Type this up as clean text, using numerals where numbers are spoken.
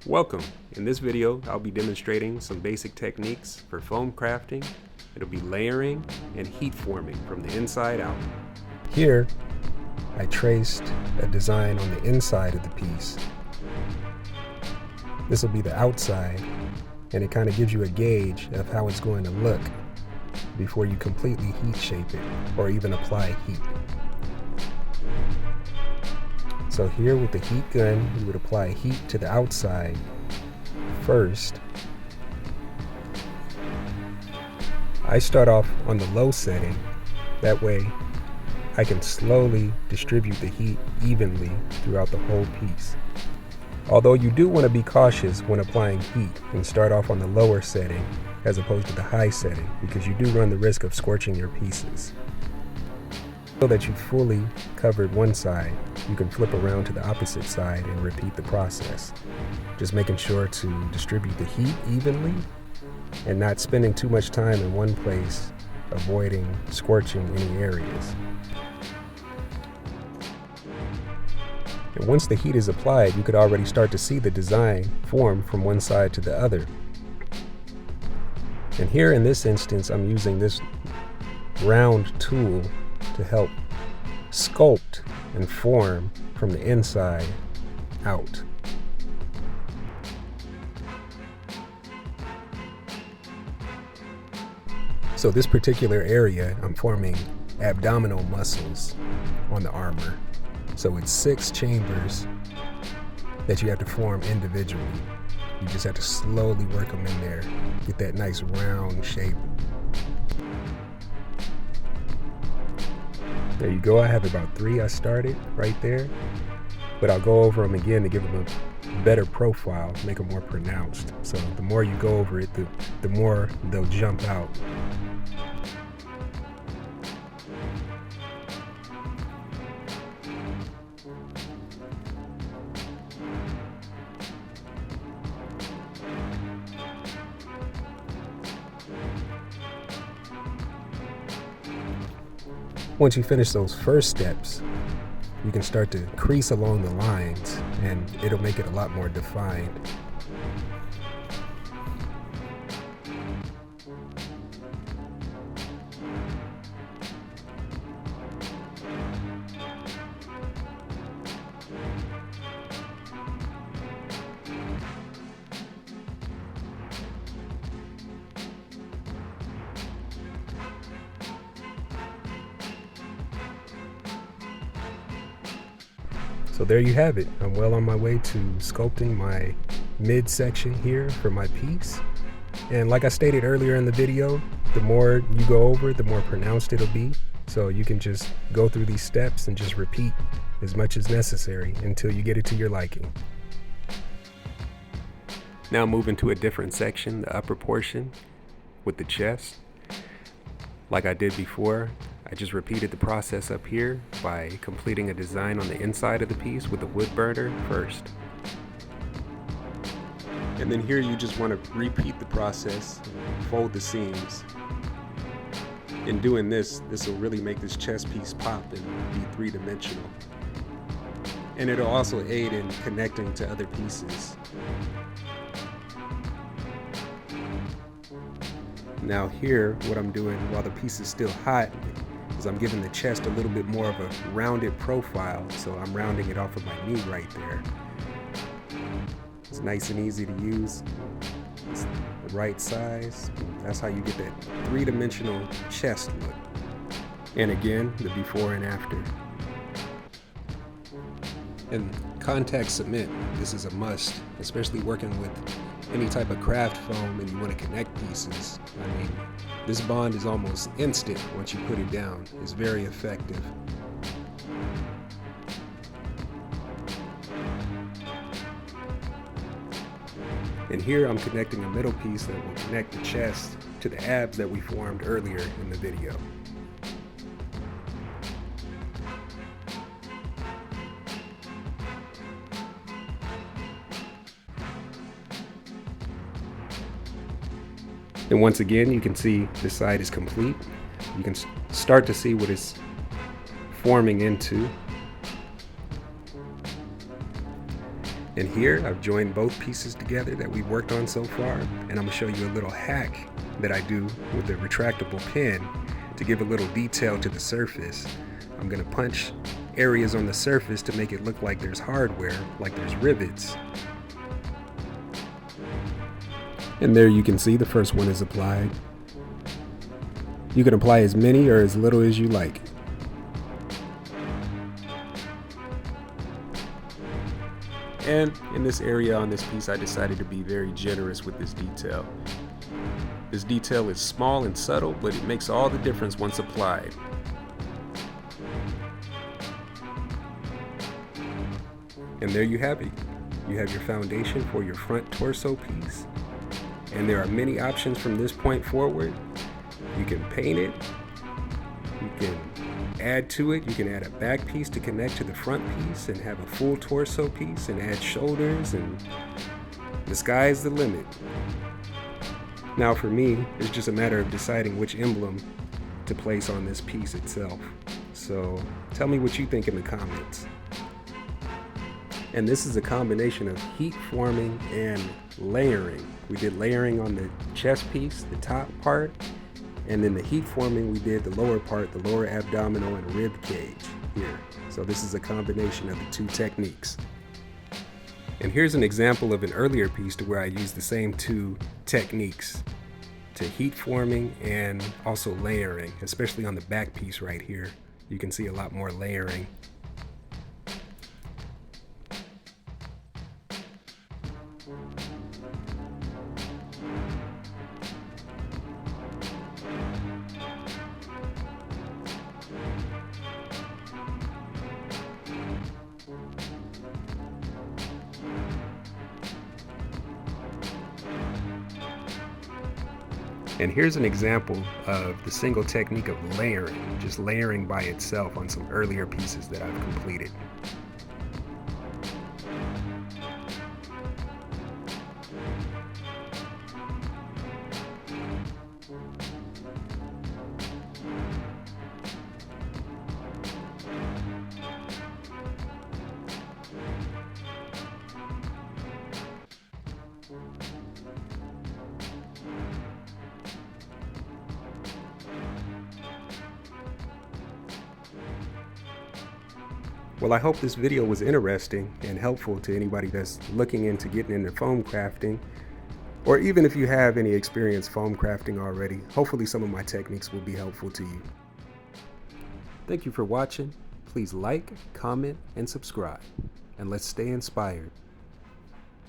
Welcome! In this video, I'll be demonstrating some basic techniques for foam crafting. It'll be layering and heat forming from the inside out. Here, I traced a design on the inside of the piece. This will be the outside, and it kind of gives you a gauge of how it's going to look before you completely heat shape it or even apply heat. So here with the heat gun, you would apply heat to the outside first. I start off on the low setting. That way I can slowly distribute the heat evenly throughout the whole piece. Although you do want to be cautious when applying heat and start off on the lower setting as opposed to the high setting, because you do run the risk of scorching your pieces. So that you've fully covered one side, you can flip around to the opposite side and repeat the process. Just making sure to distribute the heat evenly and not spending too much time in one place, avoiding scorching any areas. And once the heat is applied, you could already start to see the design form from one side to the other. And here in this instance, I'm using this round tool to help sculpt and form from the inside out. So this particular area, I'm forming abdominal muscles on the armor. So it's 6 chambers that you have to form individually. You just have to slowly work them in there, get that nice round shape. There you go. I have about 3 I started right there, but I'll go over them again to give them a better profile, make them more pronounced. So the more you go over it, the more they'll jump out. Once you finish those first steps, you can start to crease along the lines and it'll make it a lot more defined. So there you have it. I'm well on my way to sculpting my midsection here for my piece. And like I stated earlier in the video, the more you go over it, the more pronounced it'll be. So you can just go through these steps and just repeat as much as necessary until you get it to your liking. Now moving to a different section, the upper portion with the chest. Like I did before, I just repeated the process up here by completing a design on the inside of the piece with a wood burner first. And then here you just want to repeat the process, fold the seams. In doing this will really make this chest piece pop and be three-dimensional. And it'll also aid in connecting to other pieces. Now here, what I'm doing while the piece is still hot is I'm giving the chest a little bit more of a rounded profile, so I'm rounding it off of my knee right there. It's nice and easy to use. It's the right size. That's how you get that three-dimensional chest look. And again, the before and after. And contact cement, this is a must, especially working with any type of craft foam and you want to connect pieces. I mean, this bond is almost instant once you put it down. It's very effective. And here I'm connecting a middle piece that will connect the chest to the abs that we formed earlier in the video. And once again, you can see this side is complete. You can start to see what it's forming into. And here I've joined both pieces together that we've worked on so far, and I'm going to show you a little hack that I do with the retractable pen to give a little detail to the surface. I'm going to punch areas on the surface to make it look like there's hardware, like there's rivets. And there you can see the first one is applied. You can apply as many or as little as you like. And in this area on this piece, I decided to be very generous with this detail. This detail is small and subtle, but it makes all the difference once applied. And there you have it. You have your foundation for your front torso piece. And there are many options from this point forward. You can paint it. You can add to it. You can add a back piece to connect to the front piece and have a full torso piece and add shoulders, and the sky is the limit. Now for me, it's just a matter of deciding which emblem to place on this piece itself. So tell me what you think in the comments. And this is a combination of heat forming and layering. We did layering on the chest piece, the top part, and then the heat forming, we did the lower part, the lower abdominal and rib cage here. So this is a combination of the two techniques. And here's an example of an earlier piece to where I used the same two techniques to heat forming and also layering, especially on the back piece right here. You can see a lot more layering. And here's an example of the single technique of layering, just layering by itself on some earlier pieces that I've completed. Well, I hope this video was interesting and helpful to anybody that's looking into getting into foam crafting, or even if you have any experience foam crafting already, hopefully some of my techniques will be helpful to you. Thank you for watching. Please like, comment, and subscribe, and let's stay inspired.